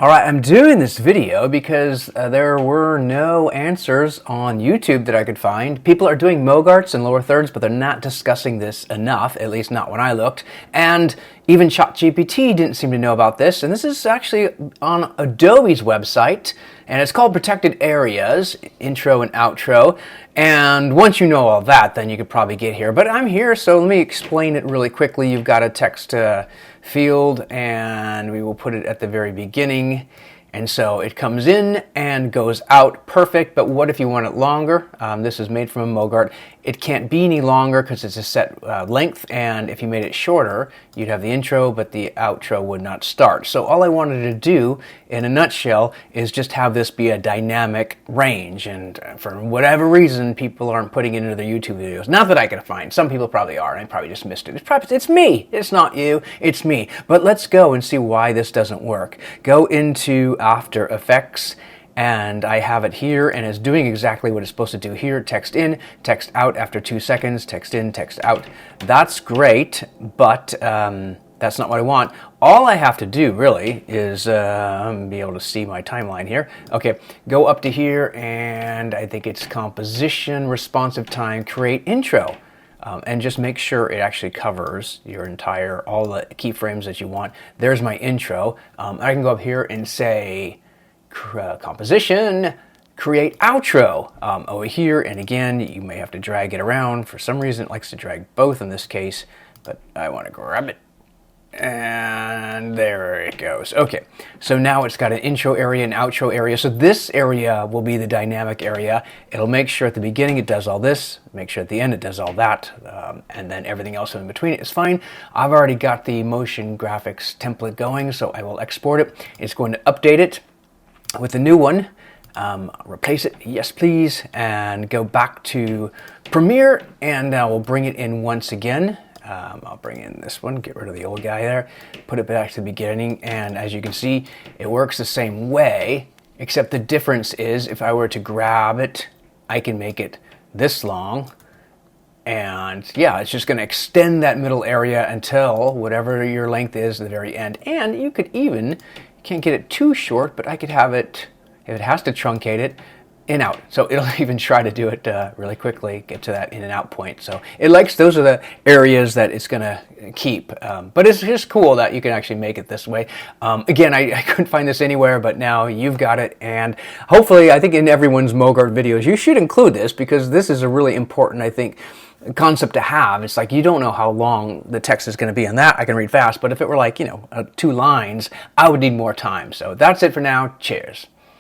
All right, I'm doing this video because there were no answers on YouTube that I could find. People are doing MOGRTs and lower thirds, but they're not discussing this enough, at least not when I looked. And even ChatGPT didn't seem to know about this. And this is actually on Adobe's website, and it's called Protected Areas, Intro and Outro. And once you know all that, then you could probably get here. But I'm here, so let me explain it really quickly. You've got a text field, and we will put it at the very beginning. And so it comes in and goes out perfect, but what if you want it longer? This is made from a MOGRT. It can't be any longer because it's a set length, and if you made it shorter, you'd have the intro, but the outro would not start. So all I wanted to do, in a nutshell, is just have this be a dynamic range, and for whatever reason, people aren't putting it into their YouTube videos. Not that I can find. Some people probably are, and I probably just missed it. It's me. It's not you. It's me. But let's go and see why this doesn't work. Go into After Effects, and I have it here, and it's doing exactly what it's supposed to do here. Text in, text out after 2 seconds, text in, text out. That's great, but that's not what I want. All I have to do really is be able to see my timeline here. Okay, go up to here, and I think it's composition, responsive time, create intro. And just make sure it actually covers your entire, all the keyframes that you want. There's my intro. I can go up here and say composition, create outro over here. And again, you may have to drag it around. For some reason, it likes to drag both in this case, but I want to grab it. And there it goes. Okay, so now it's got an intro area and outro area. So this area will be the dynamic area. It'll make sure at the beginning it does all this, make sure at the end it does all that, and then everything else in between it is fine. I've already got the motion graphics template going, so I will export it. It's going to update it with the new one. Replace it, yes please, and go back to Premiere, and we'll bring it in once again. I'll bring in this one, get rid of the old guy there, put it back to the beginning, and as you can see, it works the same way, except the difference is if I were to grab it, I can make it this long, and yeah, it's just going to extend that middle area until whatever your length is at the very end. And you could even, you can't get it too short, but I could have it, if it has to truncate it, in out. So it'll even try to do it really quickly, get to that in and out point. So it likes, those are the areas that it's going to keep. But it's just cool that you can actually make it this way. Again, I couldn't find this anywhere, but now you've got it. And hopefully, I think in everyone's MOGRT videos, you should include this, because this is a really important, I think, concept to have. It's like you don't know how long the text is going to be, and that I can read fast. But if it were like, 2 lines, I would need more time. So that's it for now. Cheers.